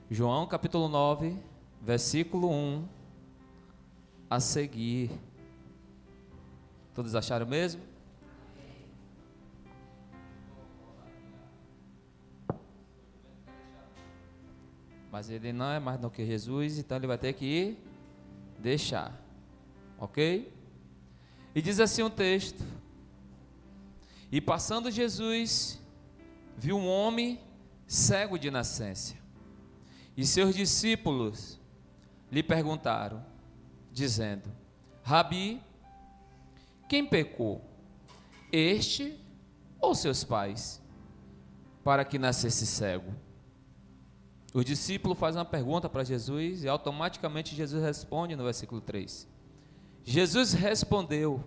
João capítulo 9, versículo 1 a seguir. Todos acharam mesmo? Mas ele não é mais do que Jesus, então ele vai ter que deixar. Ok? E diz assim um texto: E passando Jesus, viu um homem cego de nascença. E seus discípulos lhe perguntaram, dizendo: Rabi, quem pecou, este ou seus pais, para que nascesse cego? O discípulo faz uma pergunta para Jesus e automaticamente Jesus responde no versículo 3. Jesus respondeu: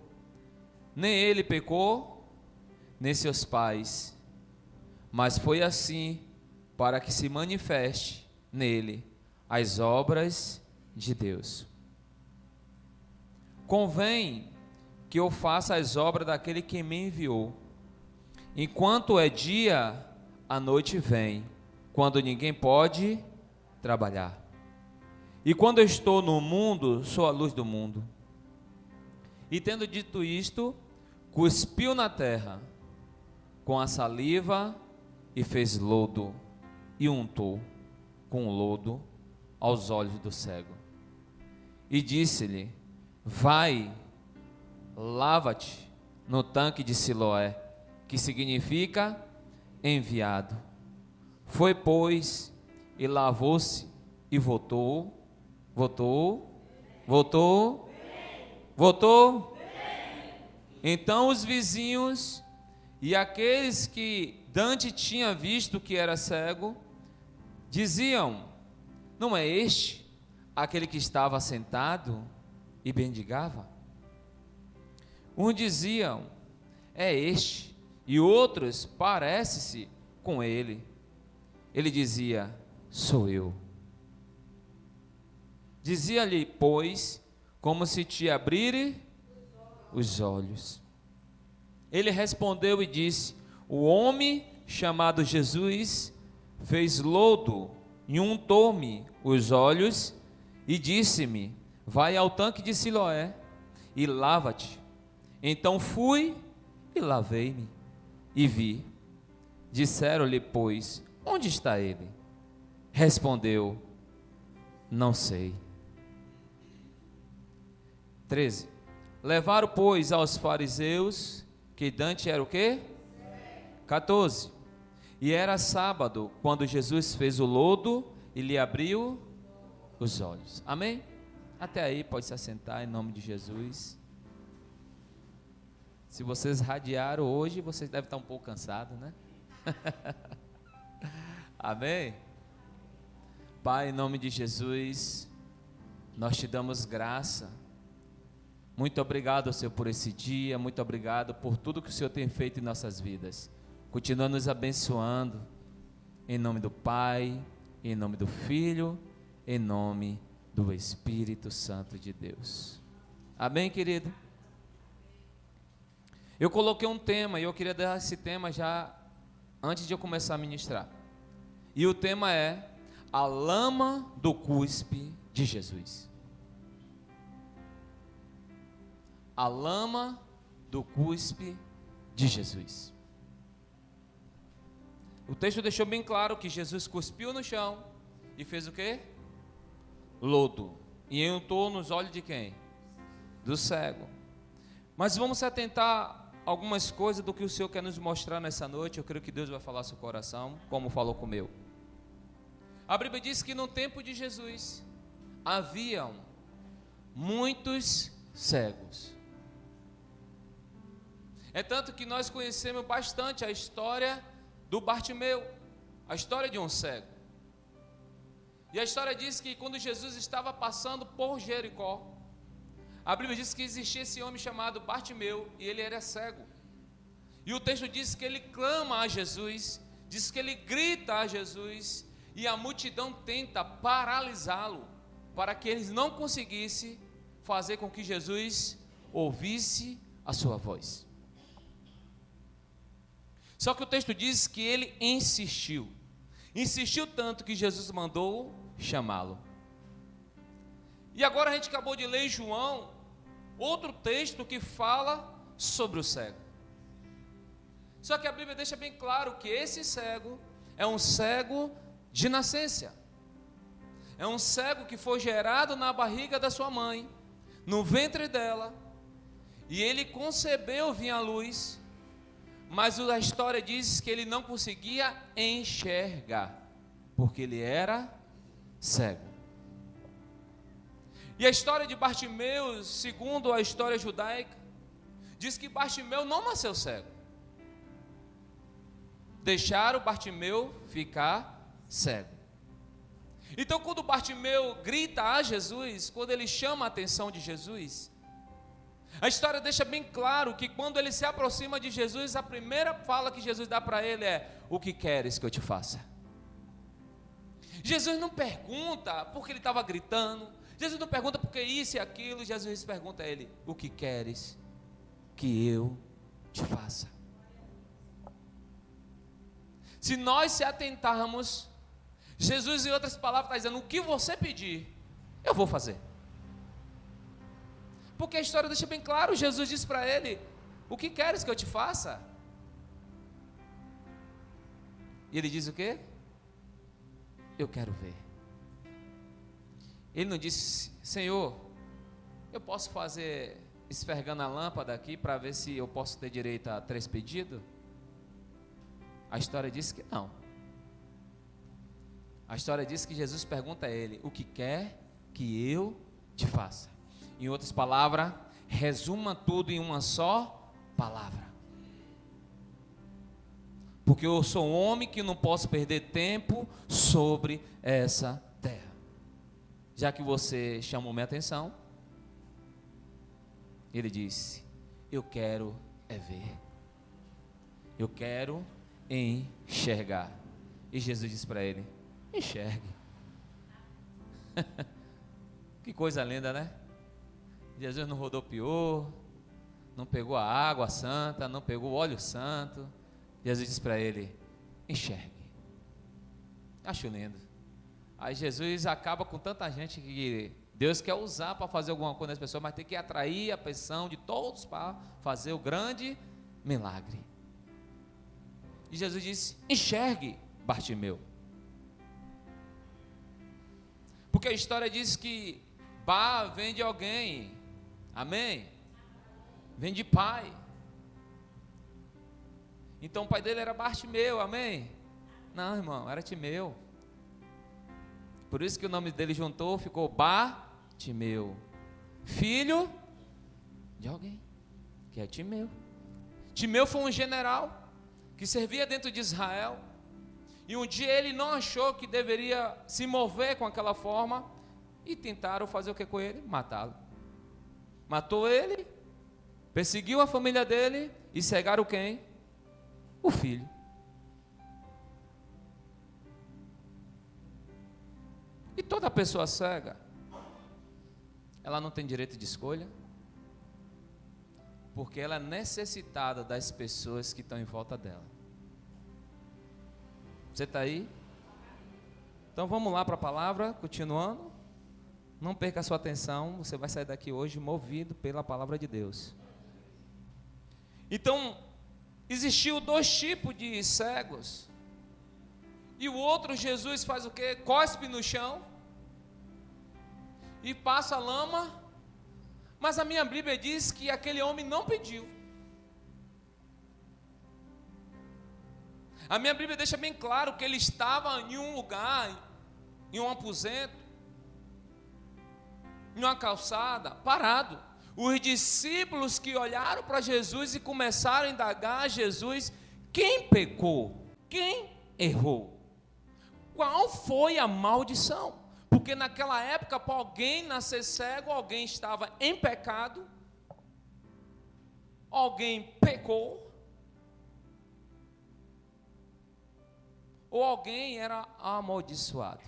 nem ele pecou, nem seus pais, mas foi assim para que se manifeste nele as obras de Deus. Convém que eu faça as obras daquele que me enviou. Enquanto é dia, a noite vem, quando ninguém pode trabalhar. E quando eu estou no mundo, sou a luz do mundo. E tendo dito isto, cuspiu na terra com a saliva e fez lodo e untou com o lodo aos olhos do cego. E disse-lhe: vai, lava-te no tanque de Siloé, que significa enviado. Foi, pois, e lavou-se e voltou. Então os vizinhos e aqueles que Dante tinha visto que era cego, diziam: não é este aquele que estava sentado e bendigava? Uns diziam: é este, e outros: parece-se com ele. Ele dizia: sou eu. Dizia-lhe, pois, como se te abrire os olhos. Ele respondeu e disse: o homem chamado Jesus fez lodo e untou-me os olhos e disse-me: vai ao tanque de Siloé e lava-te. Então fui e lavei-me e vi. Disseram-lhe, pois: onde está ele? Respondeu: não sei. 13. Levaram, pois, aos fariseus, que Dante era o quê? 14. E era sábado, quando Jesus fez o lodo e lhe abriu os olhos. Amém? Até aí, pode se assentar em nome de Jesus. Se vocês radiaram hoje, vocês devem estar um pouco cansados, né? Amém? Pai, em nome de Jesus, nós te damos graça. Muito obrigado, Senhor, por esse dia. Muito obrigado por tudo que o Senhor tem feito em nossas vidas. Continua nos abençoando. Em nome do Pai, em nome do Filho, em nome do Espírito Santo de Deus. Amém, querido? Eu coloquei um tema e eu queria dar esse tema já antes de eu começar a ministrar. E o tema é a lama do cuspe de Jesus. A lama do cuspe de Jesus. O texto deixou bem claro que Jesus cuspiu no chão e fez o quê? Lodo. E untou nos olhos de quem? Do cego. Mas vamos se atentar a algumas coisas do que o Senhor quer nos mostrar nessa noite. Eu creio que Deus vai falar ao seu coração, como falou com o meu. A Bíblia diz que no tempo de Jesus haviam muitos cegos. É tanto que nós conhecemos bastante a história do Bartimeu, a história de um cego. E a história diz que quando Jesus estava passando por Jericó, a Bíblia diz que existia esse homem chamado Bartimeu e ele era cego. E o texto diz que ele clama a Jesus, diz que ele grita a Jesus e a multidão tenta paralisá-lo para que eles não conseguissem fazer com que Jesus ouvisse a sua voz. Só que o texto diz que ele insistiu. Insistiu tanto que Jesus mandou chamá-lo. E agora a gente acabou de ler em João outro texto que fala sobre o cego. Só que a Bíblia deixa bem claro que esse cego é um cego de nascença. É um cego que foi gerado na barriga da sua mãe, no ventre dela, e ele concebeu, vinha à luz, mas a história diz que ele não conseguia enxergar, porque ele era cego. E a história de Bartimeu, segundo a história judaica, diz que Bartimeu não nasceu cego. Deixaram Bartimeu ficar cego. Então, quando Bartimeu grita a Jesus, quando ele chama a atenção de Jesus, a história deixa bem claro que quando ele se aproxima de Jesus, a primeira fala que Jesus dá para ele é: o que queres que eu te faça? Jesus não pergunta porque ele estava gritando, Jesus não pergunta porque isso e aquilo, Jesus pergunta a ele: o que queres que eu te faça? Se nós se atentarmos, Jesus, em outras palavras, está dizendo: o que você pedir, eu vou fazer. Porque a história deixa bem claro, Jesus diz para ele: o que queres que eu te faça? E ele diz o quê? Eu quero ver. Ele não disse: Senhor, eu posso fazer esfregando a lâmpada aqui para ver se eu posso ter direito a 3 pedidos? A história diz que não. A história diz que Jesus pergunta a ele: o que quer que eu te faça? Em outras palavras, resuma tudo em uma só palavra. Porque eu sou um homem que não posso perder tempo sobre essa terra. Já que você chamou minha atenção, ele disse: eu quero é ver. Eu quero enxergar. E Jesus disse para ele: enxergue. Que coisa linda, né? Jesus não rodopiou, não pegou a água santa, não pegou o óleo santo. Jesus disse para ele: enxergue. Acho lindo. Aí Jesus acaba com tanta gente que Deus quer usar para fazer alguma coisa nas pessoas, mas tem que atrair a atenção de todos para fazer o grande milagre. E Jesus disse: enxergue, Bartimeu. Porque a história diz que Bar vem de alguém, amém? Vem de pai. Então o pai dele era Bartimeu, amém? Não, irmão, era Timeu. Por isso que o nome dele juntou, ficou Bartimeu, filho de alguém, que é Timeu. Timeu foi um general que servia dentro de Israel, e um dia ele não achou que deveria se mover com aquela forma, e tentaram fazer o que com ele? Matá-lo. Matou ele, perseguiu a família dele, e cegaram quem? O filho. E toda pessoa cega, ela não tem direito de escolha, porque ela é necessitada das pessoas que estão em volta dela. Você está aí? Então vamos lá para a palavra, continuando. Não perca a sua atenção, você vai sair daqui hoje movido pela palavra de Deus. Então, existiu 2 tipos de cegos. E o outro, Jesus faz o quê? Cospe no chão e passa a lama. Mas a minha Bíblia diz que aquele homem não pediu. A minha Bíblia deixa bem claro que ele estava em um lugar, em um aposento, em uma calçada, parado. Os discípulos que olharam para Jesus e começaram a indagar a Jesus: quem pecou? Quem errou? Qual foi a maldição? Porque naquela época, para alguém nascer cego, alguém estava em pecado, alguém pecou, ou alguém era amaldiçoado.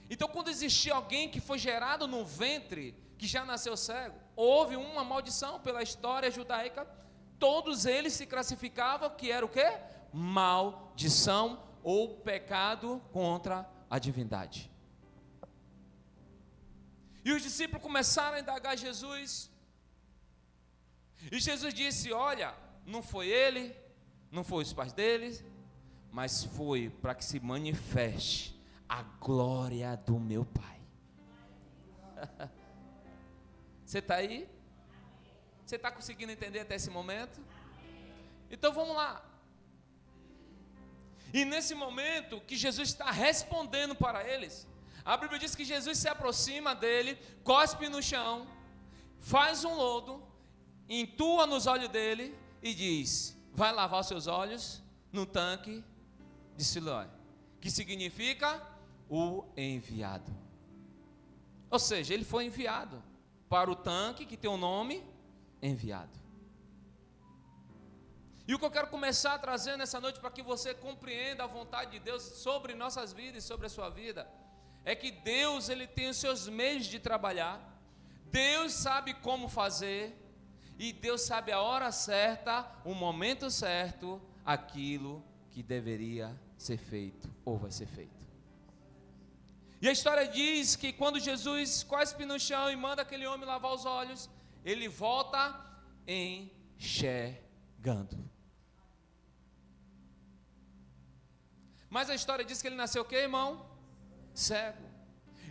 Então, quando existia alguém que foi gerado no ventre, que já nasceu cego, houve uma maldição pela história judaica, todos eles se classificavam que era o quê? Maldição ou pecado contra a divindade. E os discípulos começaram a indagar Jesus. E Jesus disse: olha, não foi ele, não foi os pais deles, mas foi para que se manifeste a glória do meu Pai. Você está aí? Você está conseguindo entender até esse momento? Então vamos lá. E nesse momento que Jesus está respondendo para eles, a Bíblia diz que Jesus se aproxima dele, cospe no chão, faz um lodo, intua nos olhos dele e diz: vai lavar os seus olhos no tanque de Siloé, que significa o enviado. Ou seja, ele foi enviado para o tanque que tem o nome enviado. E o que eu quero começar a trazer nessa noite, para que você compreenda a vontade de Deus sobre nossas vidas e sobre a sua vida, é que Deus, ele tem os seus meios de trabalhar, Deus sabe como fazer, e Deus sabe a hora certa, o momento certo, aquilo que deveria ser feito ou vai ser feito. E a história diz que quando Jesus cospe no chão e manda aquele homem lavar os olhos, ele volta enxergando. Mas a história diz que ele nasceu o quê, irmão? Cego.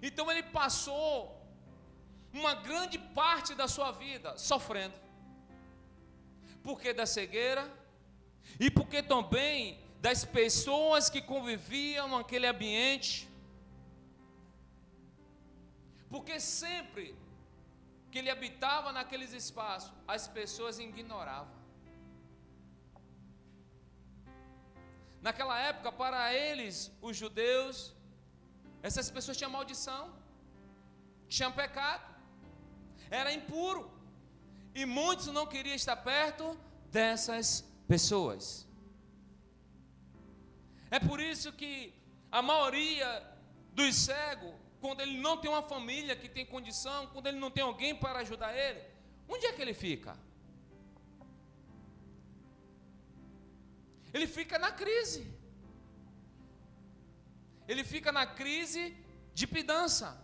Então ele passou uma grande parte da sua vida sofrendo. Porque da cegueira e porque também das pessoas que conviviam naquele ambiente. Porque sempre que ele habitava naqueles espaços, as pessoas ignoravam. Naquela época, para eles, os judeus, essas pessoas tinham maldição, tinham pecado, era impuro, e muitos não queriam estar perto dessas pessoas. É por isso que a maioria dos cegos, quando ele não tem uma família que tem condição, quando ele não tem alguém para ajudar ele, onde é que ele fica? Ele fica na crise. Ele fica na crise de pedança,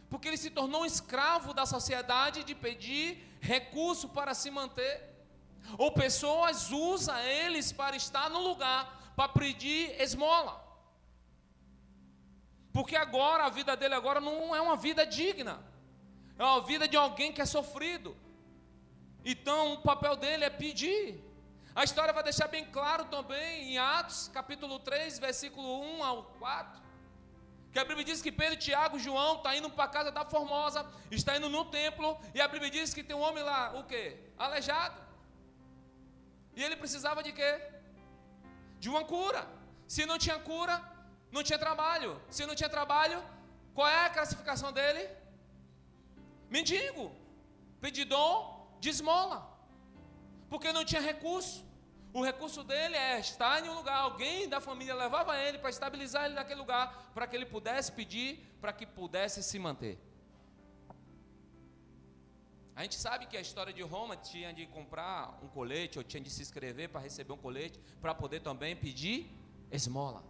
porque ele se tornou um escravo da sociedade de pedir recurso para se manter, ou pessoas usam eles para estar no lugar, para pedir esmola, porque agora a vida dele agora não é uma vida digna, é uma vida de alguém que é sofrido. Então o papel dele é pedir. A história vai deixar bem claro também em Atos, capítulo 3, versículo 1 ao 4, que a Bíblia diz que Pedro, Tiago e João estão indo para a casa da Formosa, está indo no templo, e a Bíblia diz que tem um homem lá, o quê? Aleijado. E ele precisava de quê? De uma cura. Se não tinha cura, não tinha trabalho. Se não tinha trabalho, qual é a classificação dele? Mendigo, pedidor de esmola, porque não tinha recurso. O recurso dele é estar em um lugar, alguém da família levava ele para estabilizar ele naquele lugar, para que ele pudesse pedir, para que pudesse se manter. A gente sabe que a história de Roma tinha de comprar um colete, ou tinha de se inscrever para receber um colete, para poder também pedir esmola.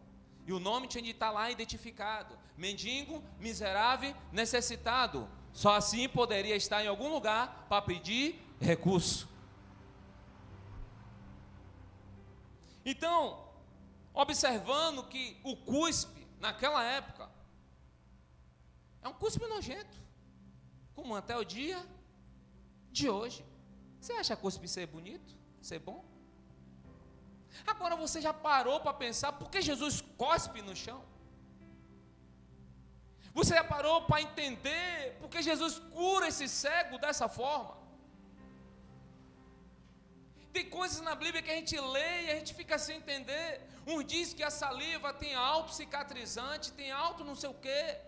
E o nome tinha de estar lá identificado: mendigo, miserável, necessitado. Só assim poderia estar em algum lugar para pedir recurso. Então, observando que o cuspe, naquela época, é um cuspe nojento, como até o dia de hoje. Você acha cuspe ser bonito? Ser bom? Agora você já parou para pensar por que Jesus cospe no chão? Você já parou para entender por que Jesus cura esse cego dessa forma? Tem coisas na Bíblia que a gente lê e a gente fica sem entender. Um diz que a saliva tem alto cicatrizante, tem alto não sei o quê.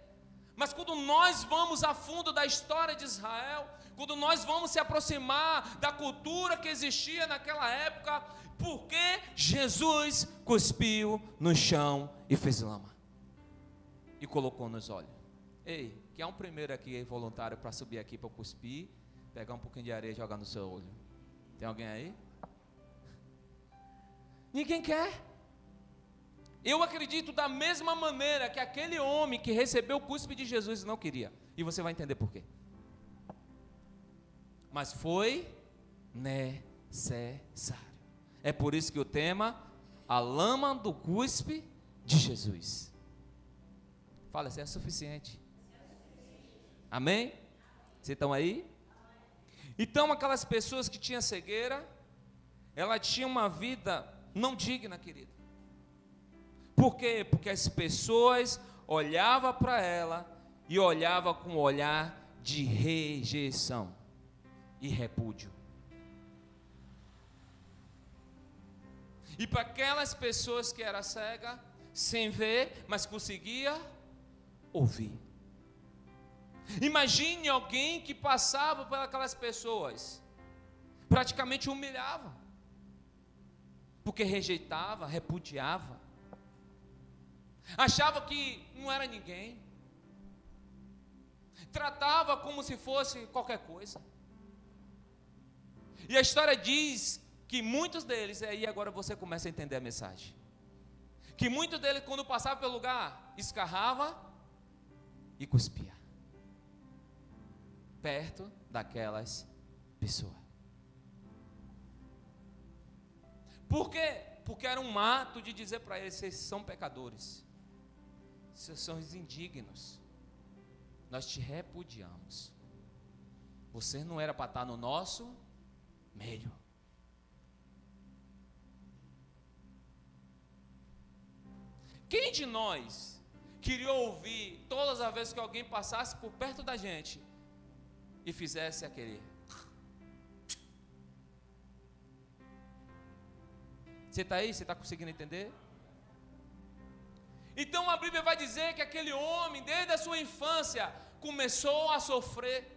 Mas quando nós vamos a fundo da história de Israel, quando nós vamos se aproximar da cultura que existia naquela época, por que Jesus cuspiu no chão e fez lama? E colocou nos olhos. Ei, que há um primeiro aqui voluntário para subir aqui para cuspir, pegar um pouquinho de areia e jogar no seu olho. Tem alguém aí? Ninguém quer. Eu acredito da mesma maneira que aquele homem que recebeu o cuspe de Jesus não queria. E você vai entender por quê. Mas foi necessário. É por isso que o tema, a lama do cuspe de Jesus. Fala, isso é suficiente. Amém? Vocês estão aí? Então aquelas pessoas que tinham cegueira, ela tinha uma vida não digna, querido. Por quê? Porque as pessoas olhavam para ela e olhavam com um olhar de rejeição e repúdio. E para aquelas pessoas que eram cegas, sem ver, mas conseguia ouvir. Imagine alguém que passava por aquelas pessoas, praticamente humilhava, porque rejeitava, repudiava, achava que não era ninguém, tratava como se fosse qualquer coisa. E a história diz que muitos deles, aí agora você começa a entender a mensagem, que muitos deles quando passavam pelo lugar, escarrava e cuspia, perto daquelas pessoas. Por quê? Porque era um ato de dizer para eles, vocês são pecadores, vocês são indignos, nós te repudiamos, você não era para estar no nosso meio. Quem de nós queria ouvir todas as vezes que alguém passasse por perto da gente e fizesse aquele? Você está aí? Você está conseguindo entender? Então a Bíblia vai dizer que aquele homem, desde a sua infância, começou a sofrer.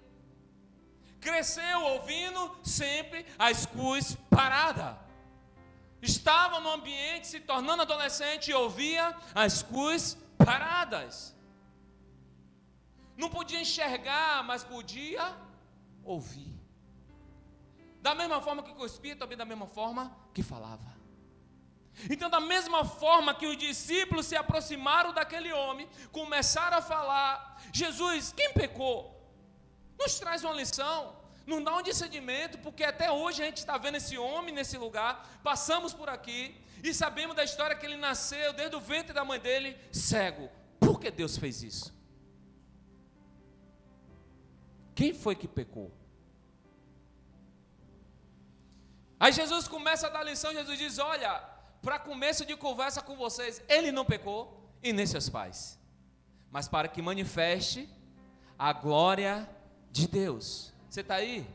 Cresceu ouvindo sempre as cruz parada. Estava no ambiente, se tornando adolescente, e ouvia as cruz paradas. Não podia enxergar, mas podia ouvir. Da mesma forma que cuspia, também da mesma forma que falava. Então, da mesma forma que os discípulos se aproximaram daquele homem, começaram a falar: Jesus, quem pecou? Nos traz uma lição, nos dá um discernimento, porque até hoje a gente está vendo esse homem nesse lugar, passamos por aqui e sabemos da história que ele nasceu desde o ventre da mãe dele cego. Por que Deus fez isso? Quem foi que pecou? Aí Jesus começa a dar lição, Jesus diz: olha, para começo de conversa com vocês, ele não pecou e nem seus pais, mas para que manifeste a glória de Deus. Você está aí?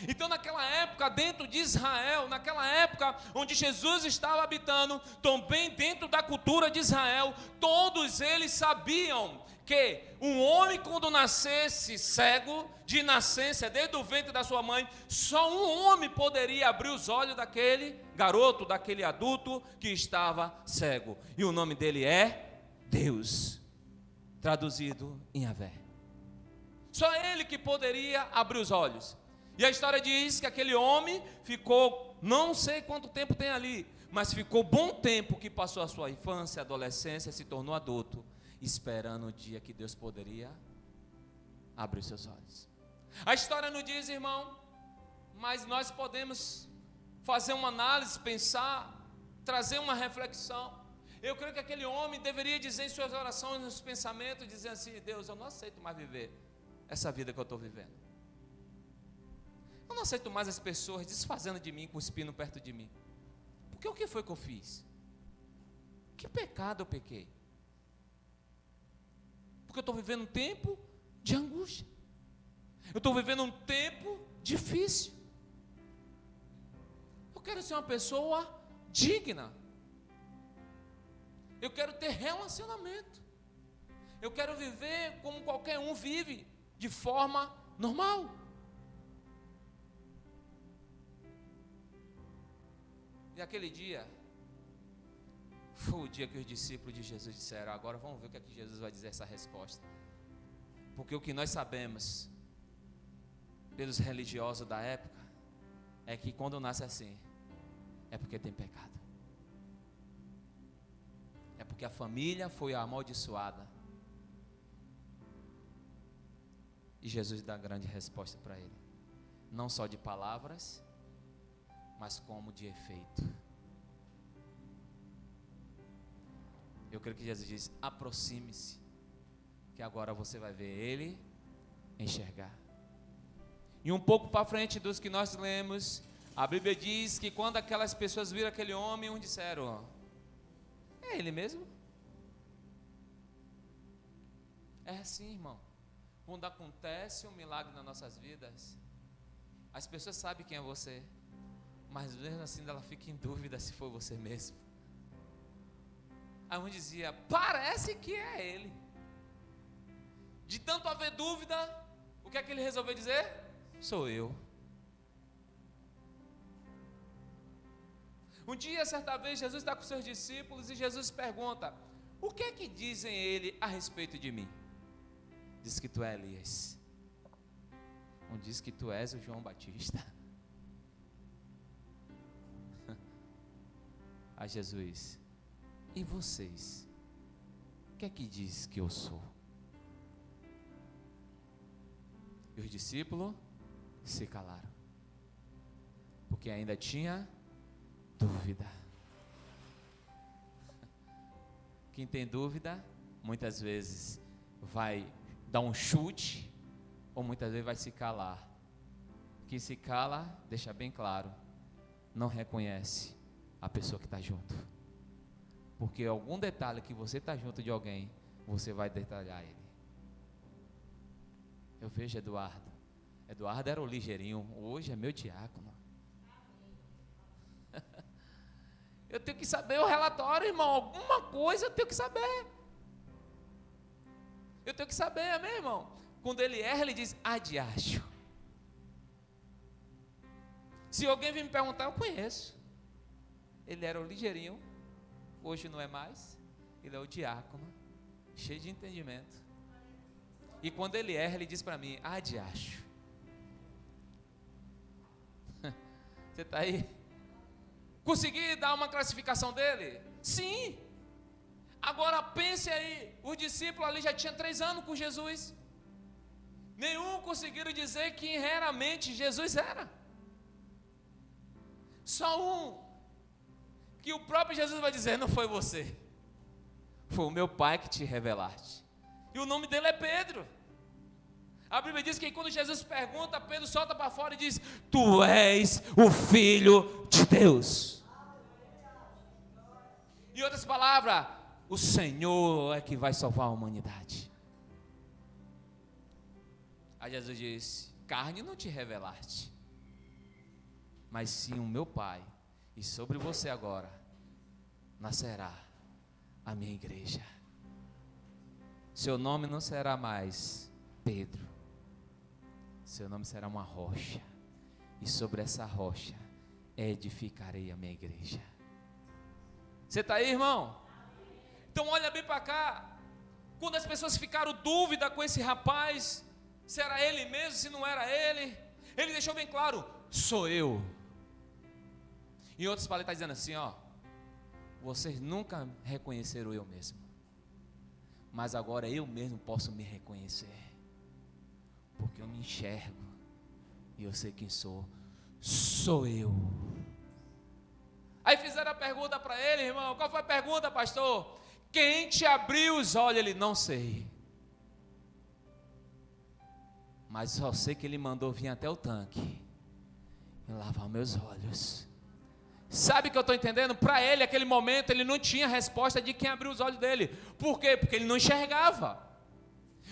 Então naquela época, dentro de Israel, naquela época onde Jesus estava habitando, também dentro da cultura de Israel, todos eles sabiam que um homem quando nascesse cego, de nascença, desde o ventre da sua mãe, só um homem poderia abrir os olhos daquele garoto, daquele adulto que estava cego, e o nome dele é Deus, traduzido em Yahvé. Só ele que poderia abrir os olhos. E a história diz que aquele homem ficou, não sei quanto tempo tem ali, mas ficou bom tempo que passou a sua infância, adolescência, se tornou adulto, esperando o dia que Deus poderia abrir os seus olhos. A história não diz, irmão, mas nós podemos fazer uma análise, pensar, trazer uma reflexão. Eu creio que aquele homem deveria dizer em suas orações, nos pensamentos, dizer assim: Deus, eu não aceito mais viver essa vida que eu estou vivendo. Eu não aceito mais as pessoas desfazendo de mim, cuspindo perto de mim. Porque o que foi que eu fiz? Que pecado eu pequei? Porque eu estou vivendo um tempo de angústia. Eu estou vivendo um tempo difícil. Eu quero ser uma pessoa digna. Eu quero ter relacionamento. Eu quero viver como qualquer um vive, de forma normal. E aquele dia foi o dia que os discípulos de Jesus disseram: agora vamos ver o que é que Jesus vai dizer essa resposta. Porque o que nós sabemos pelos religiosos da época é que quando nasce assim é porque tem pecado. porque a família foi amaldiçoada. E Jesus dá grande resposta para ele, não só de palavras, mas como de efeito. Eu creio que Jesus diz: aproxime-se, que agora você vai ver ele enxergar. E um pouco para frente dos que nós lemos, a Bíblia diz que quando aquelas pessoas viram aquele homem, uns disseram: é ele mesmo? É assim, irmão. Quando acontece um milagre nas nossas vidas, as pessoas sabem quem é você, mas mesmo assim ela fica em dúvida se foi você mesmo. Aí um dizia: parece que é ele. De tanto haver dúvida, o que é que ele resolveu dizer? Sou eu. Um dia, certa vez, Jesus está com seus discípulos e Jesus pergunta: o que é que dizem ele a respeito de mim? Diz que tu é Elias. Um diz que tu és o João Batista. A Jesus: e vocês? O que é que diz que eu sou? E os discípulos se calaram, porque ainda tinha dúvida. Quem tem dúvida, muitas vezes vai dar um chute, ou muitas vezes vai se calar. Quem se cala, deixa bem claro, não reconhece a pessoa que está junto, porque algum detalhe que você está junto de alguém, você vai detalhar ele. Eu vejo Eduardo era o ligeirinho, hoje é meu diácono. Eu tenho que saber o relatório, irmão, alguma coisa eu tenho que saber. Eu tenho que saber, amém, irmão? Quando ele erra, ele diz: diacho. Se alguém vir me perguntar, eu conheço. Ele era o ligeirinho, hoje não é mais. Ele é o diácono, cheio de entendimento. E quando ele erra, ele diz para mim: diacho. Você está aí? Consegui dar uma classificação dele? Sim. Agora pense aí, os discípulos ali já tinham 3 anos com Jesus. Nenhum conseguiram dizer quem realmente Jesus era. Só um, que o próprio Jesus vai dizer: não foi você, foi o meu Pai que te revelaste. E o nome dele é Pedro. A Bíblia diz que quando Jesus pergunta, Pedro solta para fora e diz: tu és o Filho de Deus. Em outras palavras, o Senhor é que vai salvar a humanidade. Aí Jesus disse: carne não te revelaste, mas sim o meu Pai, e sobre você agora nascerá a minha igreja. Seu nome não será mais Pedro, seu nome será uma rocha, e sobre essa rocha edificarei a minha igreja. Você está aí, irmão? Então olha bem para cá. Quando as pessoas ficaram dúvida com esse rapaz, se era ele mesmo, se não era ele, ele deixou bem claro: sou eu. Em outras palavras, está dizendo assim: vocês nunca reconheceram eu mesmo, mas agora eu mesmo posso me reconhecer, porque eu me enxergo e eu sei quem sou eu. Aí fizeram a pergunta para ele, irmão: qual foi a pergunta, pastor? Quem te abriu os olhos? Ele: não sei, mas só sei que ele mandou vir até o tanque e lavar meus olhos. Sabe o que eu estou entendendo? Para ele, naquele momento, ele não tinha resposta de quem abriu os olhos dele. Por quê? Porque ele não enxergava.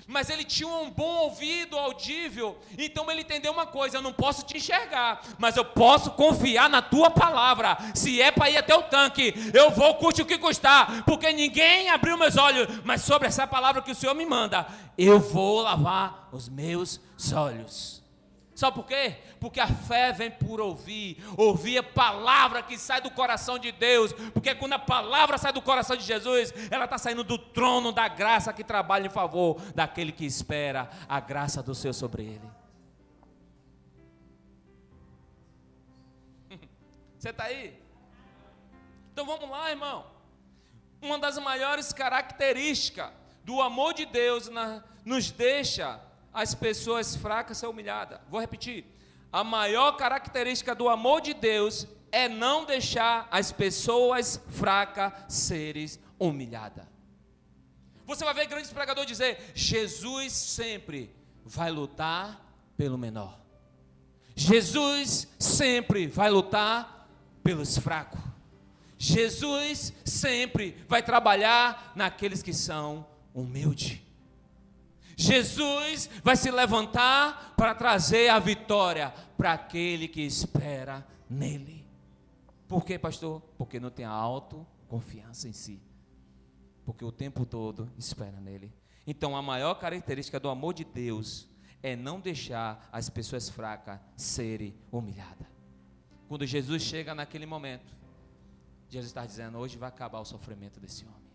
Mas ele tinha um bom ouvido audível, então ele entendeu uma coisa: eu não posso te enxergar, mas eu posso confiar na tua palavra. Se é para ir até o tanque, eu vou, custe o que custar, porque ninguém abriu meus olhos, mas sobre essa palavra que o Senhor me manda, eu vou lavar os meus olhos. Sabe por quê? Porque a fé vem por ouvir a palavra que sai do coração de Deus, porque quando a palavra sai do coração de Jesus, ela está saindo do trono da graça que trabalha em favor daquele que espera a graça do Senhor sobre ele. Você está aí? Então vamos lá, irmão. Uma das maiores características do amor de Deus nos deixa as pessoas fracas ser humilhadas. Vou repetir. A maior característica do amor de Deus é não deixar as pessoas fracas serem humilhadas. Você vai ver grandes pregadores dizer: Jesus sempre vai lutar pelo menor. Jesus sempre vai lutar pelos fracos. Jesus sempre vai trabalhar naqueles que são humildes. Jesus vai se levantar para trazer a vitória para aquele que espera nele. Por quê, pastor? Porque não tem autoconfiança em si. Porque o tempo todo espera nele. Então, a maior característica do amor de Deus é não deixar as pessoas fracas serem humilhadas. Quando Jesus chega naquele momento, Jesus está dizendo: hoje vai acabar o sofrimento desse homem.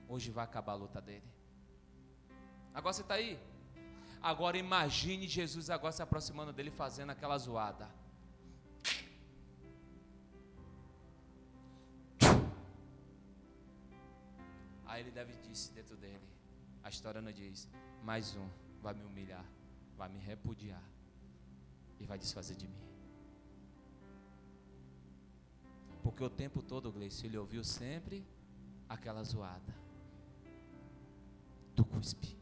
Hoje vai acabar a luta dele. Agora você está aí? Agora imagine Jesus agora se aproximando dele, fazendo aquela zoada. Aí ele deve dizer dentro dele, a história não diz: mais um vai me humilhar, vai me repudiar e vai desfazer de mim. Porque o tempo todo, Gleice, ele ouviu sempre aquela zoada do cuspe.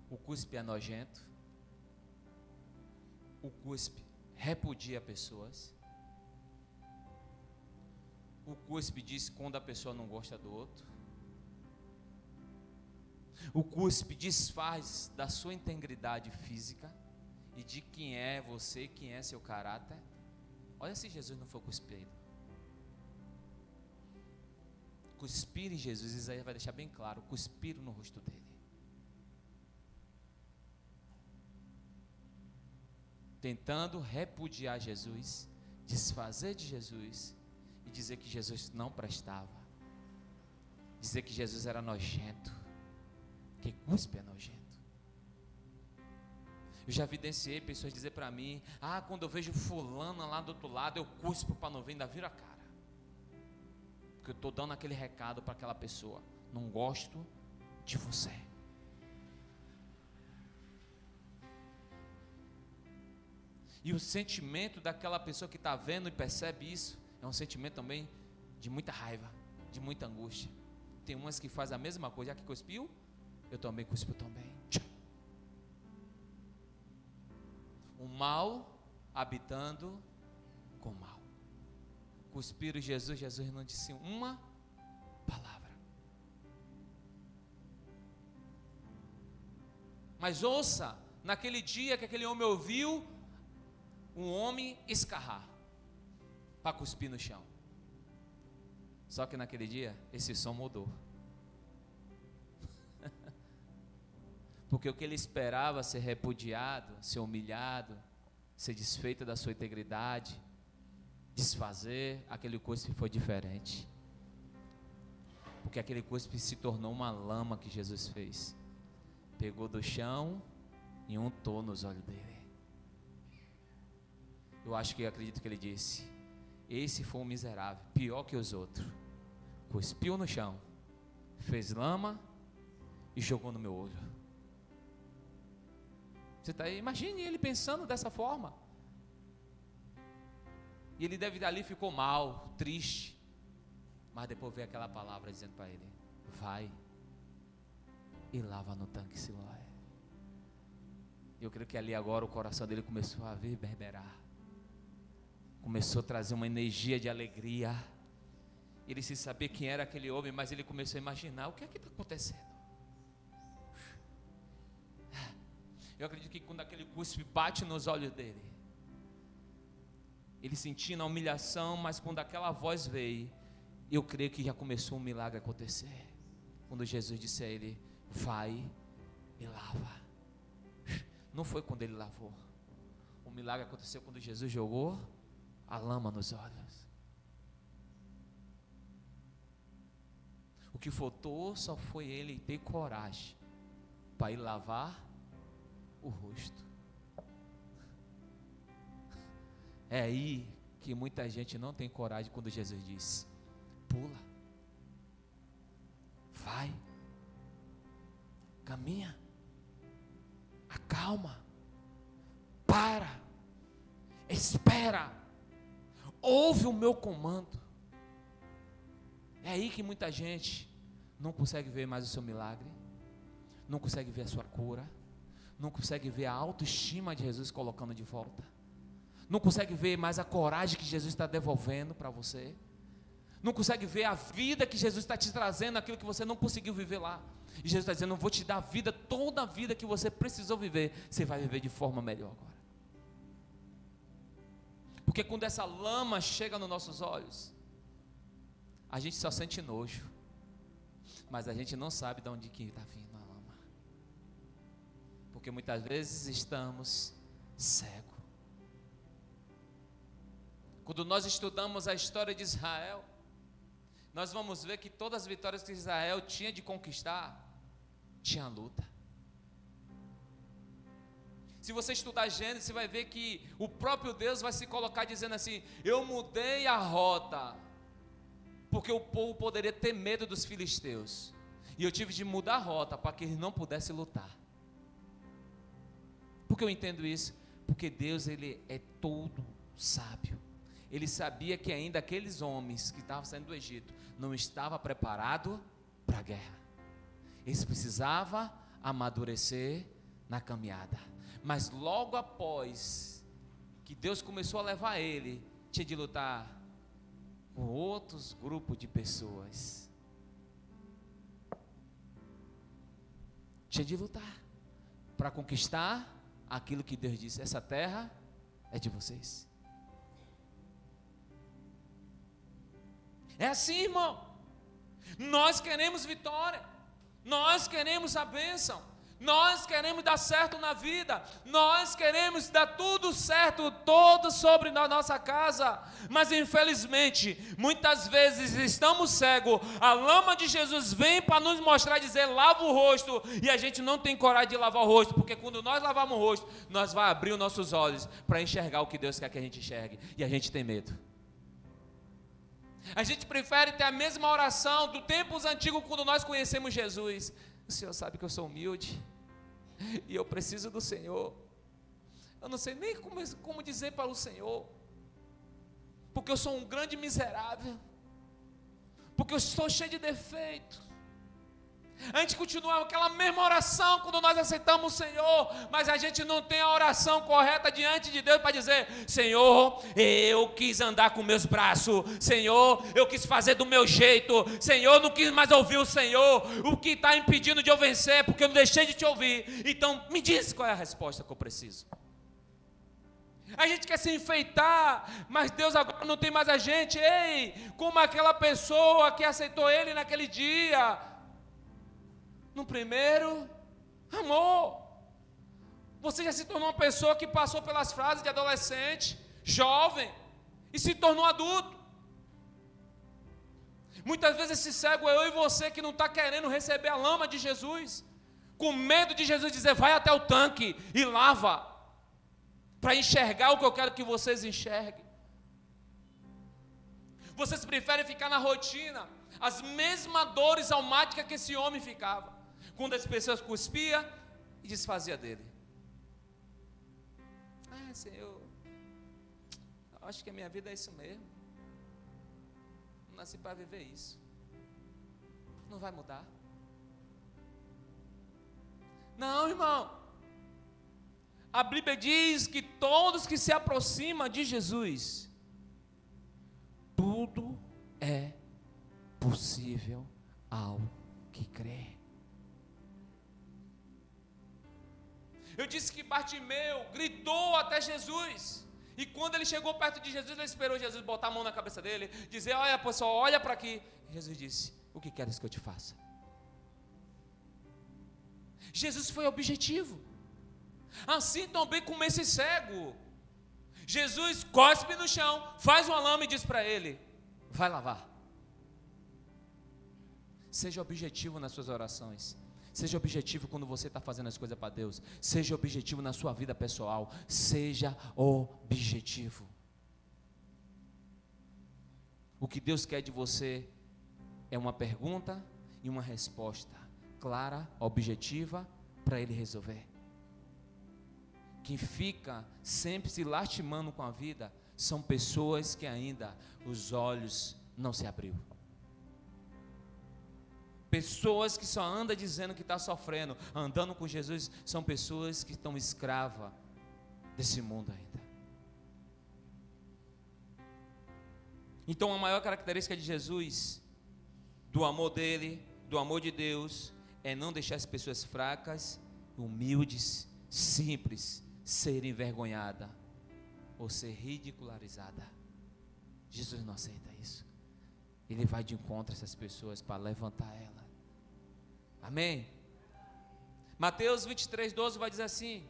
O cuspe é nojento. O cuspe repudia pessoas. O cuspe diz quando a pessoa não gosta do outro. O cuspe desfaz da sua integridade física e de quem é você, quem é seu caráter. Olha se Jesus não for cuspido. Cuspir em Jesus, Isaías vai deixar bem claro, cuspir no rosto dele. Tentando repudiar Jesus, desfazer de Jesus e dizer que Jesus não prestava. Dizer que Jesus era nojento. Que cuspe é nojento. Eu já evidenciei pessoas dizer para mim: quando eu vejo fulana lá do outro lado, eu cuspo para não ver, ainda vira a cara. Porque eu estou dando aquele recado para aquela pessoa: não gosto de você. E o sentimento daquela pessoa que está vendo e percebe isso é um sentimento também de muita raiva, de muita angústia. Tem umas que fazem a mesma coisa. Já que cuspiu, eu também cuspo também. O mal habitando com o mal. Cuspiram Jesus, Jesus não disse uma palavra. Mas ouça, naquele dia que aquele homem ouviu um homem escarrar para cuspir no chão. Só que naquele dia esse som mudou. Porque o que ele esperava ser repudiado, ser humilhado, ser desfeito da sua integridade, desfazer, aquele cuspe foi diferente. Porque aquele cuspe se tornou uma lama que Jesus fez. Pegou do chão e untou nos olhos dele. Eu acredito que ele disse: esse foi um miserável, pior que os outros. Cuspiu no chão, fez lama e jogou no meu olho. Você está aí? Imagine ele pensando dessa forma. E ele deve ali, ficou mal, triste. Mas depois veio aquela palavra dizendo para ele: vai e lava no tanque Siloé. Eu creio que ali agora o coração dele começou a reverberar. Começou a trazer uma energia de alegria. Ele sem saber quem era aquele homem, mas ele começou a imaginar: o que é que está acontecendo? Eu acredito que quando aquele cuspe bate nos olhos dele, ele sentindo a humilhação, mas quando aquela voz veio, eu creio que já começou um milagre a acontecer. Quando Jesus disse a ele: vai e lava. Não foi quando ele lavou. O milagre aconteceu quando Jesus jogou a lama nos olhos. O que faltou só foi ele ter coragem para ir lavar o rosto. É aí que muita gente não tem coragem quando Jesus disse: pula. Vai. Caminha. Acalma. Para. Espera. Ouve o meu comando. É aí que muita gente não consegue ver mais o seu milagre, não consegue ver a sua cura, não consegue ver a autoestima de Jesus colocando de volta, não consegue ver mais a coragem que Jesus está devolvendo para você, não consegue ver a vida que Jesus está te trazendo, aquilo que você não conseguiu viver lá. E Jesus está dizendo: eu vou te dar a vida, toda a vida que você precisou viver, você vai viver de forma melhor agora. Porque quando essa lama chega nos nossos olhos, a gente só sente nojo, mas a gente não sabe de onde que está vindo a lama, porque muitas vezes estamos cegos. Quando nós estudamos a história de Israel, nós vamos ver que todas as vitórias que Israel tinha de conquistar, tinha luta. Se você estudar Gênesis, você vai ver que o próprio Deus vai se colocar dizendo assim: eu mudei a rota, porque o povo poderia ter medo dos filisteus, e eu tive de mudar a rota para que eles não pudessem lutar. Por que eu entendo isso? Porque Deus, Ele é todo sábio. Ele sabia que ainda aqueles homens que estavam saindo do Egito não estavam preparados para a guerra. Eles precisavam amadurecer na caminhada. Mas logo após que Deus começou a levar ele, tinha de lutar com outros grupos de pessoas. Tinha de lutar para conquistar aquilo que Deus disse: essa terra é de vocês. É assim, irmão. Nós queremos vitória, nós queremos a bênção, nós queremos dar certo na vida, nós queremos dar tudo certo, todo sobre a nossa casa, mas infelizmente, muitas vezes estamos cegos. A lama de Jesus vem para nos mostrar, dizer: lava o rosto, e a gente não tem coragem de lavar o rosto, porque quando nós lavarmos o rosto, nós vamos abrir os nossos olhos para enxergar o que Deus quer que a gente enxergue, e a gente tem medo. A gente prefere ter a mesma oração do tempos antigos, quando nós conhecemos Jesus: o Senhor sabe que eu sou humilde, e eu preciso do Senhor, eu não sei nem como dizer para o Senhor, porque eu sou um grande miserável, porque eu estou cheio de defeitos. A gente continua aquela mesma oração quando nós aceitamos o Senhor, mas a gente não tem a oração correta diante de Deus para dizer: Senhor, eu quis andar com meus braços, Senhor, eu quis fazer do meu jeito, Senhor, não quis mais ouvir o Senhor, o que está impedindo de eu vencer, porque eu não deixei de te ouvir. Então me diz qual é a resposta que eu preciso. A gente quer se enfeitar, mas Deus agora não tem mais a gente. Ei, como aquela pessoa que aceitou Ele naquele dia, no primeiro amor. Você já se tornou uma pessoa que passou pelas fases de adolescente, jovem, e se tornou adulto. Muitas vezes esse cego é eu e você, que não está querendo receber a lama de Jesus, com medo de Jesus dizer: vai até o tanque e lava, para enxergar o que eu quero que vocês enxerguem. Vocês preferem ficar na rotina, as mesmas dores almáticas que esse homem ficava, quando as pessoas cuspiam e desfazia dele. Senhor, eu acho que a minha vida é isso mesmo, não nasci para viver isso, não vai mudar. Não, irmão, a Bíblia diz que todos que se aproximam de Jesus, tudo é possível ao que crê. Eu disse que Bartimeu gritou até Jesus, e quando ele chegou perto de Jesus, ele esperou Jesus botar a mão na cabeça dele, dizer: olha pessoal, olha para aqui. E Jesus disse: o que queres que eu te faça? Jesus foi objetivo. Assim também com esse cego, Jesus cospe no chão, faz uma lama e diz para ele: vai lavar. Seja objetivo nas suas orações. Seja objetivo quando você está fazendo as coisas para Deus. Seja objetivo na sua vida pessoal. Seja objetivo. O que Deus quer de você é uma pergunta e uma resposta clara, objetiva, para ele resolver. Quem fica sempre se lastimando com a vida são pessoas que ainda os olhos não se abriu. Pessoas que só andam dizendo que está sofrendo, andando com Jesus, são pessoas que estão escravas desse mundo ainda. Então a maior característica de Jesus, do amor dele, do amor de Deus, é não deixar as pessoas fracas, humildes, simples, serem envergonhadas ou ser ridicularizada. Jesus não aceita isso. Ele vai de encontro a essas pessoas para levantar ela. Amém? Mateus 23:12 vai dizer assim: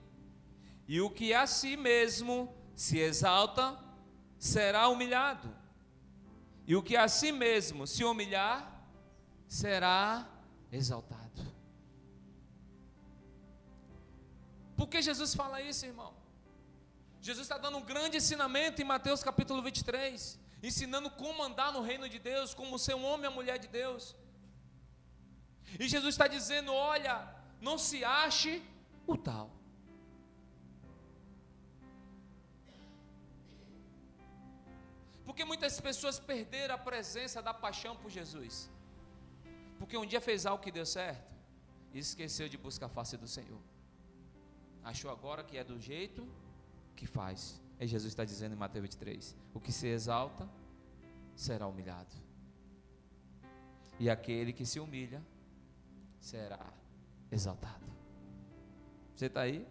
e o que a si mesmo se exalta será humilhado, e o que a si mesmo se humilhar será exaltado. Por que Jesus fala isso, irmão? Jesus está dando um grande ensinamento em Mateus capítulo 23, ensinando como andar no reino de Deus, como ser um homem e uma mulher de Deus. E Jesus está dizendo: olha, não se ache o tal. Porque muitas pessoas perderam a presença da paixão por Jesus, porque um dia fez algo que deu certo e esqueceu de buscar a face do Senhor. Achou agora que é do jeito que faz. E Jesus está dizendo em Mateus 23: o que se exalta será humilhado, e aquele que se humilha será exaltado. Você está aí?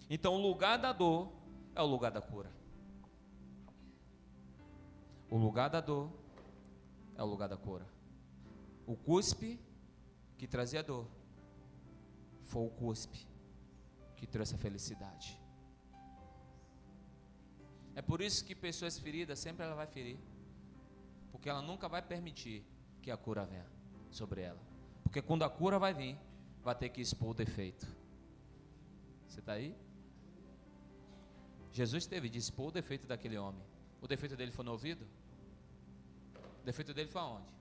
Então o lugar da dor é o lugar da cura. O lugar da dor é o lugar da cura. O cuspe que trazia dor foi o cuspe que trouxe a felicidade. É por isso que pessoas feridas sempre ela vai ferir, porque ela nunca vai permitir que a cura venha sobre ela. Porque quando a cura vai vir, vai ter que expor o defeito. Você está aí? Jesus teve de expor o defeito daquele homem. O defeito dele foi no ouvido? O defeito dele foi aonde?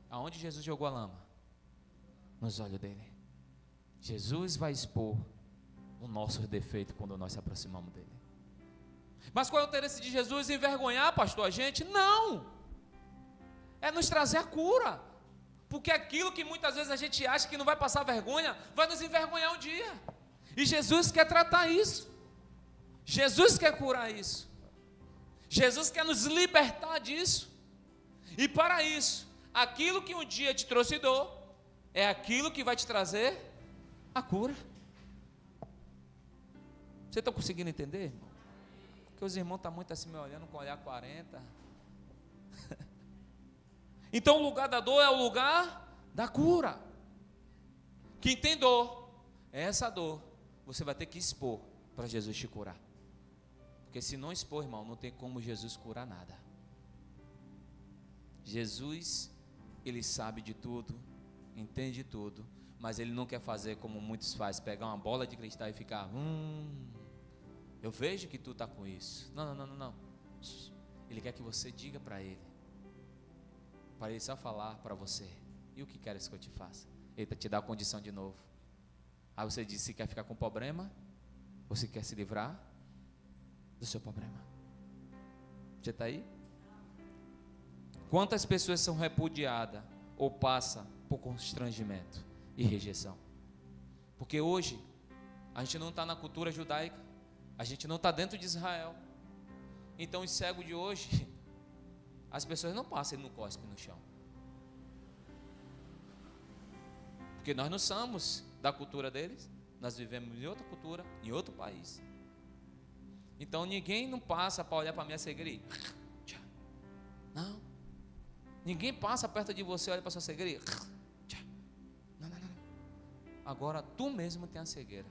Aonde Jesus jogou a lama? Nos olhos dele. Jesus vai expor o nosso defeito quando nós se aproximamos dele. Mas qual é o interesse de Jesus? Envergonhar, pastor, a gente? Não! É nos trazer a cura. Porque aquilo que muitas vezes a gente acha que não vai passar vergonha, vai nos envergonhar um dia. E Jesus quer tratar isso. Jesus quer curar isso. Jesus quer nos libertar disso. E para isso, aquilo que um dia te trouxe dor, é aquilo que vai te trazer a cura. Você está conseguindo entender, irmão? Porque os irmãos estão muito assim me olhando com olhar 40. Então o lugar da dor é o lugar da cura. Quem tem dor, é essa dor, você vai ter que expor para Jesus te curar. Porque se não expor, irmão, não tem como Jesus curar nada. Jesus, ele sabe de tudo, entende tudo, mas ele não quer fazer como muitos fazem, pegar uma bola de cristal e ficar, eu vejo que tu está com isso. Não. Ele quer que você diga para ele só falar para você, e o que queres que eu te faça? Ele te dá a condição de novo. Aí você diz se quer ficar com problema, ou se quer se livrar do seu problema. Você está aí? Quantas pessoas são repudiadas ou passam por constrangimento e rejeição? Porque hoje a gente não está na cultura judaica, a gente não está dentro de Israel. Então os cegos de hoje, as pessoas não passam e não cospem no chão, porque nós não somos da cultura deles, nós vivemos em outra cultura, em outro país. Então ninguém não passa para olhar para a minha cegueira e não. Ninguém passa perto de você, olha para a sua cegueira e não. Agora tu mesmo tem a cegueira.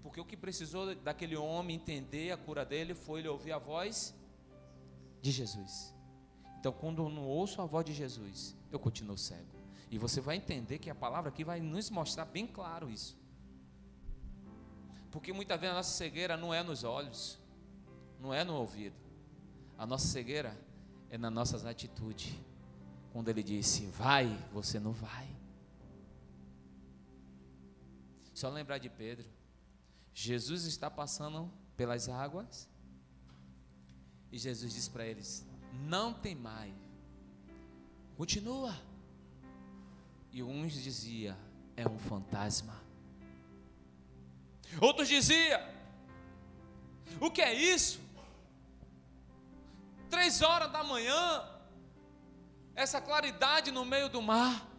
Porque o que precisou daquele homem entender a cura dele foi ele ouvir a voz de Jesus. Então quando eu não ouço a voz de Jesus, eu continuo cego. E você vai entender que a palavra aqui vai nos mostrar bem claro isso. Porque muitas vezes a nossa cegueira não é nos olhos, não é no ouvido. A nossa cegueira é nas nossas atitudes. Quando ele disse, vai, você não vai. Só lembrar de Pedro. Jesus está passando pelas águas. E Jesus disse para eles, não temai. Continua. E uns diziam, é um fantasma. Outros diziam, o que é isso? 3 horas da manhã, essa claridade no meio do mar.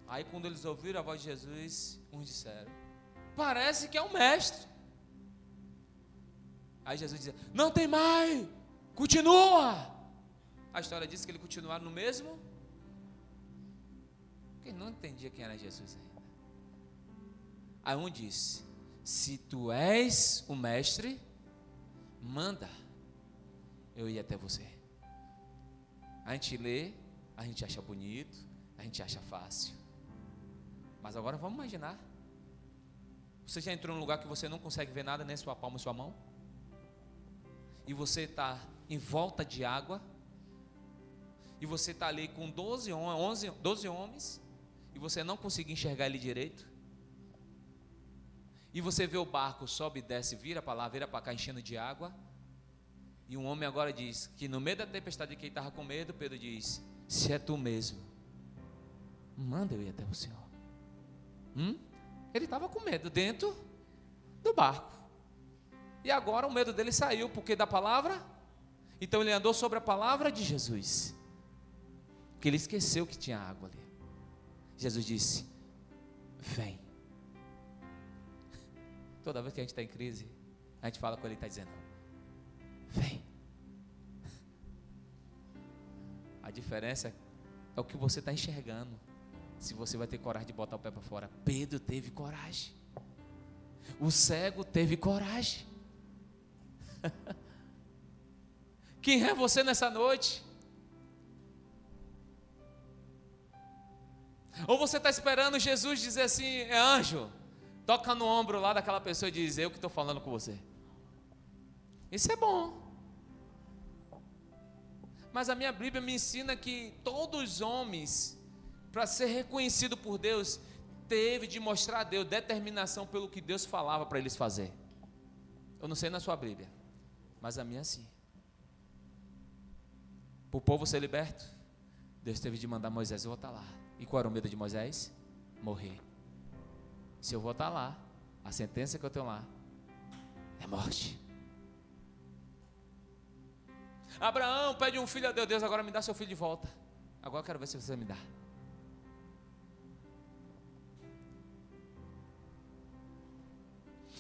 Aí quando eles ouviram a voz de Jesus, uns disseram, parece que é um mestre. Aí Jesus dizia, não tem mais, continua. A história diz que ele continuaram no mesmo, porque não entendia quem era Jesus ainda. Aí um disse, se tu és o mestre, manda eu ir até você. A gente lê, a gente acha bonito, a gente acha fácil. Mas agora vamos imaginar. Você já entrou num lugar que você não consegue ver nada, nem sua palma e sua mão? E você está em volta de água, e você está ali com 12 homens, e você não consegue enxergar ele direito, e você vê o barco, sobe e desce, vira para lá, vira para cá, enchendo de água, e um homem agora diz, que no meio da tempestade que ele estava com medo, Pedro diz, se é tu mesmo, manda eu ir até o Senhor. Ele estava com medo dentro do barco, e agora o medo dele saiu, porque da palavra, então ele andou sobre a palavra de Jesus, porque ele esqueceu que tinha água ali. Jesus disse, vem. Toda vez que a gente está em crise, a gente fala com ele e está dizendo, vem. A diferença é o que você está enxergando, se você vai ter coragem de botar o pé para fora. Pedro teve coragem, o cego teve coragem. Quem é você nessa noite? Ou você está esperando Jesus dizer assim, é anjo, toca no ombro lá daquela pessoa e diz, eu que estou falando com você. Isso é bom. Mas a minha Bíblia me ensina que todos os homens, para ser reconhecido por Deus, teve de mostrar a Deus determinação pelo que Deus falava para eles fazer. Eu não sei na sua Bíblia, mas a minha sim. Para o povo ser liberto, Deus teve de mandar Moisés voltar lá. E qual era o medo de Moisés? Morrer. Se eu voltar lá, a sentença que eu tenho lá é morte. Abraão pede um filho a Deus, Deus agora me dá seu filho de volta. Agora eu quero ver se você me dá.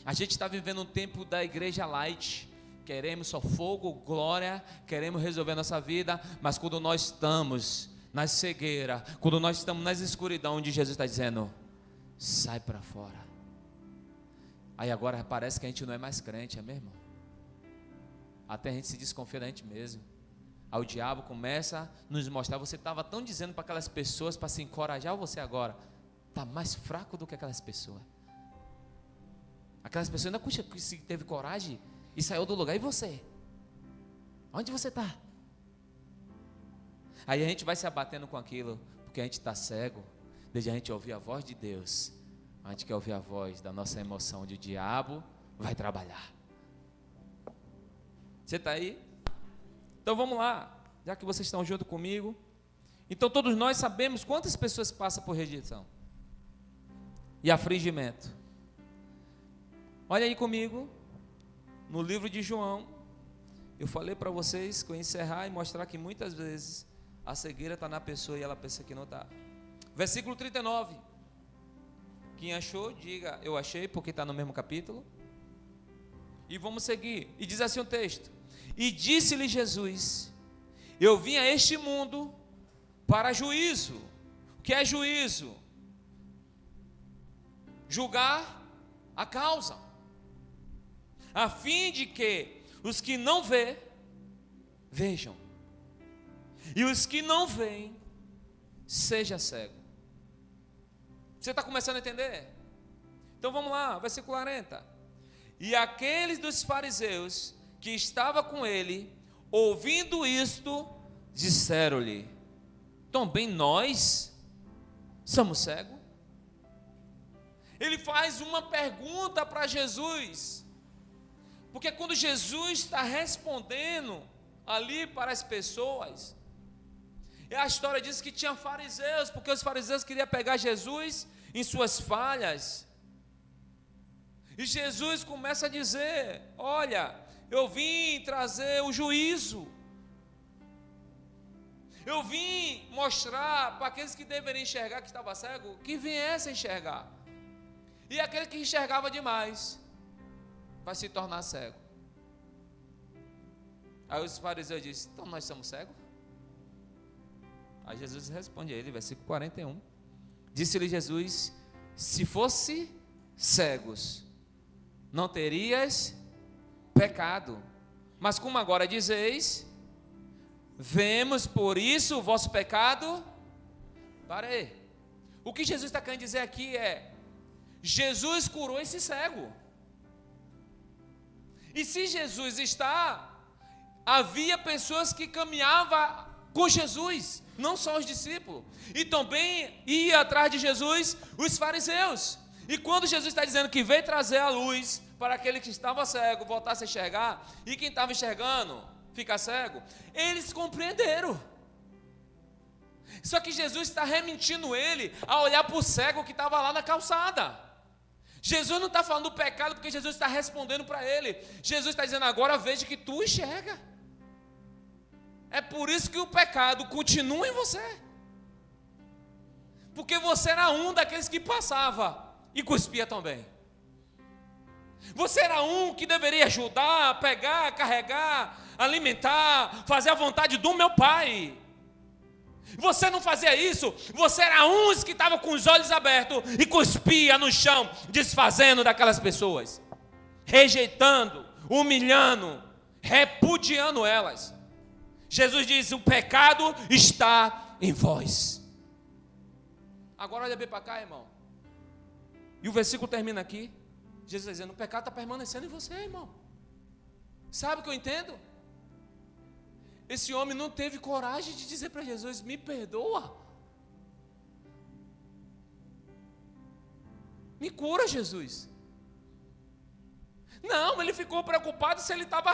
A gente está vivendo um tempo da igreja light. Queremos só fogo, glória, queremos resolver a nossa vida, mas quando nós estamos na cegueira, quando nós estamos na escuridão, onde Jesus está dizendo, sai para fora. Aí agora parece que a gente não é mais crente, é mesmo? Até a gente se desconfia da gente mesmo. Aí o diabo começa a nos mostrar, você estava tão dizendo para aquelas pessoas para se encorajar, ou você agora está mais fraco do que aquelas pessoas. Aquelas pessoas ainda teve coragem e saiu do lugar, e você? Onde você está? Aí a gente vai se abatendo com aquilo, porque a gente está cego, desde a gente ouvir a voz de Deus, a gente quer ouvir a voz da nossa emoção, onde o diabo vai trabalhar. Você está aí? Então vamos lá, já que vocês estão junto comigo. Então todos nós sabemos quantas pessoas passam por rejeição e afligimento. Olha aí comigo, no livro de João, eu falei para vocês que eu ia encerrar e mostrar que muitas vezes a cegueira está na pessoa e ela pensa que não está. Versículo 39. Quem achou, diga eu achei, porque está no mesmo capítulo. E vamos seguir. E diz assim o texto: e disse-lhe Jesus, eu vim a este mundo para juízo. O que é juízo? Julgar a causa, a fim de que os que não vê, vejam, e os que não veem, seja cego. Você está começando a entender? Então vamos lá, versículo 40. E aqueles dos fariseus que estava com ele, ouvindo isto, disseram-lhe: também nós somos cegos? Ele faz uma pergunta para Jesus, porque quando Jesus está respondendo ali para as pessoas, a história diz que tinha fariseus, porque os fariseus queriam pegar Jesus em suas falhas, e Jesus começa a dizer: olha, eu vim trazer o juízo, eu vim mostrar para aqueles que deveriam enxergar que estava cego, que viessem enxergar. E aquele que enxergava demais vai se tornar cego. Aí os fariseus dizem: então nós somos cegos? Aí Jesus responde a ele, versículo 41. Disse-lhe Jesus: se fosse cegos, não terias pecado. Mas como agora dizeis, vemos, por isso o vosso pecado. Para aí. O que Jesus está querendo dizer aqui é: Jesus curou esse cego. E se Jesus está, havia pessoas que caminhavam com Jesus, não só os discípulos, e também ia atrás de Jesus os fariseus. E quando Jesus está dizendo que veio trazer a luz para aquele que estava cego voltasse a enxergar, e quem estava enxergando fica cego, eles compreenderam. Só que Jesus está rementindo ele a olhar para o cego que estava lá na calçada. Jesus não está falando do pecado, porque Jesus está respondendo para ele. Jesus está dizendo: agora veja que tu enxerga. É por isso que o pecado continua em você, porque você era um daqueles que passava e cuspia também. Você era um que deveria ajudar, pegar, carregar, alimentar, fazer a vontade do meu pai. Você não fazia isso. Você era uns que estava com os olhos abertos e cuspia no chão, desfazendo daquelas pessoas, rejeitando, humilhando, repudiando elas. Jesus diz: o pecado está em vós. Agora olha bem para cá, irmão. E o versículo termina aqui, Jesus dizendo: o pecado está permanecendo em você, irmão. Sabe o que eu entendo? Esse homem não teve coragem de dizer para Jesus: me perdoa, me cura, Jesus. Não, ele ficou preocupado se ele estava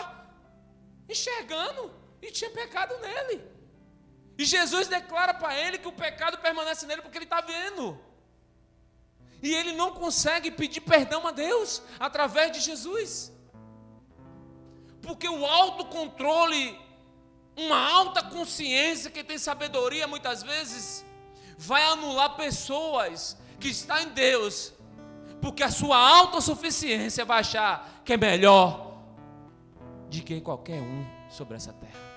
enxergando e tinha pecado nele. E Jesus declara para ele que o pecado permanece nele porque ele está vendo. E ele não consegue pedir perdão a Deus através de Jesus, porque o autocontrole, uma alta consciência que tem sabedoria, muitas vezes vai anular pessoas que estão em Deus, porque a sua autossuficiência vai achar que é melhor de que qualquer um sobre essa terra.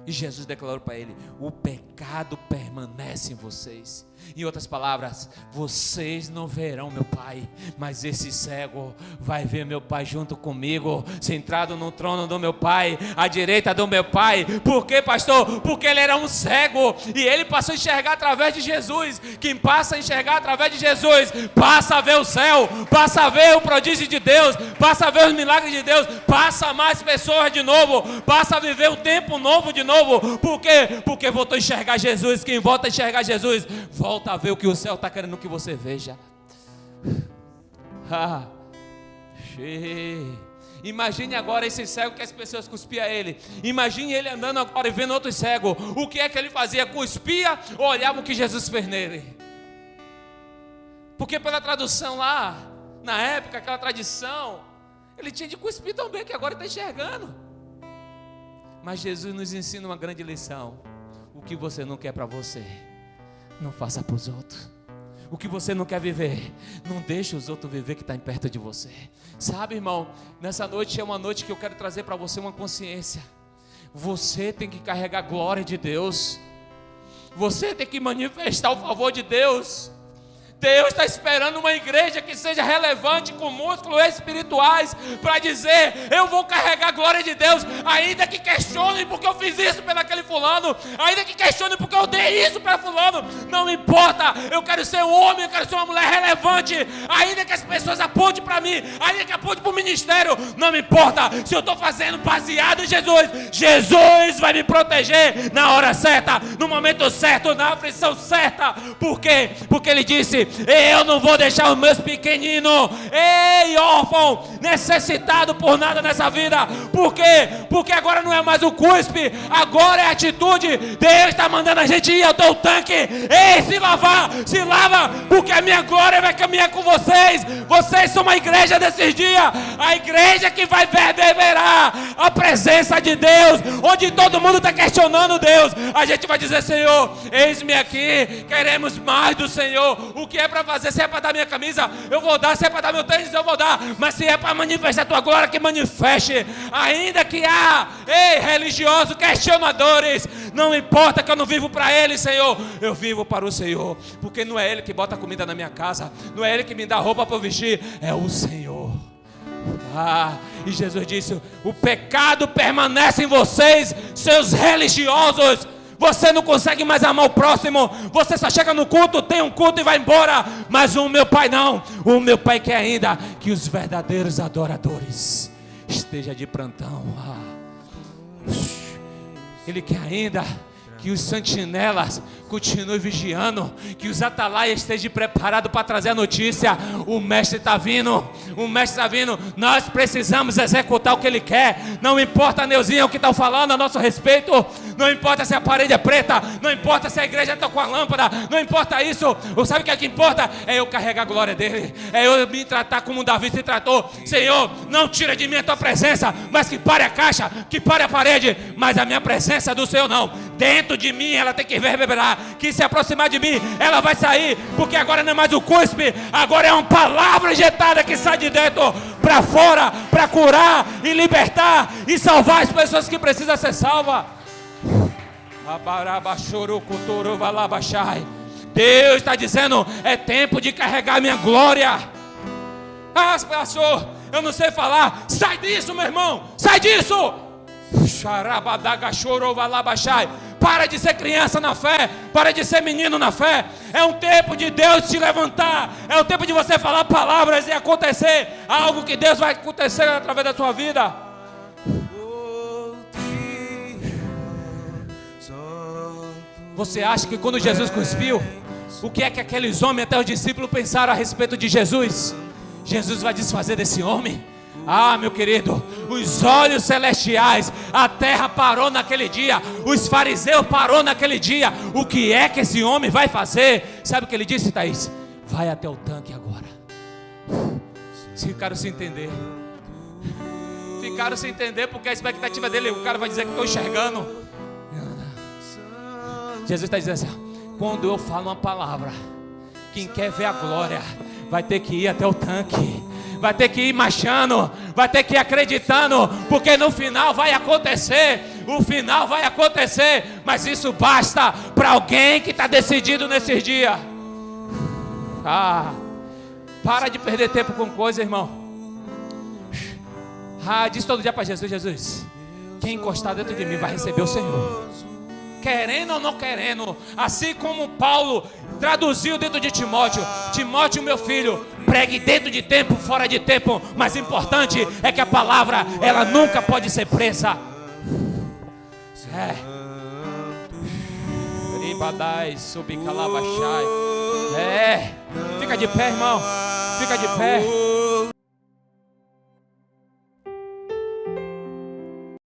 E Jesus declarou para ele: o pecado permanece em vocês. Em outras palavras, vocês não verão meu Pai, mas esse cego vai ver meu Pai junto comigo, sentado no trono do meu Pai, à direita do meu Pai. Por quê, pastor? Porque ele era um cego e ele passou a enxergar através de Jesus. Quem passa a enxergar através de Jesus passa a ver o céu, passa a ver o prodígio de Deus, passa a ver os milagres de Deus, passa a mais pessoas de novo, passa a viver o tempo novo de novo. Por quê? Porque voltou a enxergar Jesus. Quem volta a enxergar Jesus volta a ver o que o céu está querendo que você veja. Imagine agora esse cego que as pessoas cuspiam ele. Imagine ele andando agora e vendo outro cego. O que é que ele fazia? Cuspia ou olhava o que Jesus fez nele? Porque pela tradução lá, na época, aquela tradição, ele tinha de cuspir também, que agora está enxergando. Mas Jesus nos ensina uma grande lição: o que você não quer para você, não faça para os outros. O que você não quer viver, não deixe os outros viver que está perto de você. Sabe, irmão, nessa noite é uma noite que eu quero trazer para você uma consciência. Você tem que carregar a glória de Deus. Você tem que manifestar o favor de Deus. Deus está esperando uma igreja que seja relevante, com músculos espirituais, para dizer: eu vou carregar a glória de Deus, ainda que questionem porque eu fiz isso pelo aquele fulano, ainda que questionem porque eu dei isso para fulano, não importa, eu quero ser um homem, eu quero ser uma mulher relevante, ainda que as pessoas apontem para mim, ainda que apontem para o ministério, não me importa, se eu estou fazendo baseado em Jesus, Jesus vai me proteger na hora certa, no momento certo, na aflição certa. Por quê? Porque Ele disse: eu não vou deixar os meus pequeninos, ei, órfão, necessitado por nada nessa vida. Por quê? Porque agora não é mais o cuspe, agora é a atitude. Deus está mandando a gente ir ao teu tanque. Ei, se lava, porque a minha glória vai caminhar com vocês. Vocês são uma igreja desses dias, a igreja que vai reverberar a presença de Deus, onde todo mundo está questionando Deus. A gente vai dizer: Senhor, eis-me aqui, queremos mais do Senhor. O que é para fazer? Se é para dar minha camisa, eu vou dar. Se é para dar meu tênis, eu vou dar. Mas se é para manifestar a tua glória, que manifeste. Ainda que há, religiosos, questionadores, não importa, que eu não vivo para Ele, Senhor, eu vivo para o Senhor, porque não é Ele que bota comida na minha casa, não é Ele que me dá roupa para eu vestir, é o Senhor. E Jesus disse: o pecado permanece em vocês, seus religiosos. Você não consegue mais amar o próximo. Você só chega no culto, tem um culto e vai embora. Mas o meu Pai não. O meu Pai quer ainda que os verdadeiros adoradores estejam de plantão. Ele quer ainda que os sentinelas continuem vigiando, que os atalaias estejam preparados para trazer a notícia. O mestre está vindo, nós precisamos executar o que Ele quer. Não importa, Neuzinha, o que estão falando a nosso respeito, não importa se a parede é preta, não importa se a igreja está com a lâmpada, não importa isso. Sabe o que é que importa? É eu carregar a glória dele, é eu me tratar como Davi se tratou. Senhor, não tira de mim a tua presença, mas que pare a caixa, que pare a parede, mas a minha presença do Senhor não. Dentro de mim ela tem que reverberar, que se aproximar de mim ela vai sair, porque agora não é mais o cuspe, agora é uma palavra injetada que sai de dentro para fora, para curar e libertar e salvar as pessoas que precisam ser salvas. Deus está dizendo: é tempo de carregar minha glória. Pastor, eu não sei falar. Sai disso, meu irmão, sai disso. Para de ser criança na fé, para de ser menino na fé. É um tempo de Deus te levantar, é um tempo de você falar palavras e acontecer algo que Deus vai acontecer através da sua vida. Você acha que quando Jesus cuspiu, o que é que aqueles homens, até os discípulos, pensaram a respeito de Jesus? Jesus vai desfazer desse homem? Meu querido, os olhos celestiais, a terra parou naquele dia, os fariseus parou naquele dia. O que é que esse homem vai fazer? Sabe o que ele disse, Thaís? Vai até o tanque agora. Ficaram sem entender. Porque a expectativa dele, o cara vai dizer que estou enxergando. Jesus está dizendo assim: quando eu falo uma palavra, quem quer ver a glória vai ter que ir até o tanque, vai ter que ir marchando, vai ter que ir acreditando, porque no final vai acontecer. O final vai acontecer, mas isso basta para alguém que está decidido nesses dias. Para de perder tempo com coisa, irmão. Diz todo dia para Jesus: Jesus, quem encostar dentro de mim vai receber o Senhor. Querendo ou não querendo, assim como Paulo traduziu dentro de Timóteo: Timóteo, meu filho, pregue dentro de tempo, fora de tempo, mas importante é que a palavra, ela nunca pode ser presa. Fica de pé, irmão, fica de pé.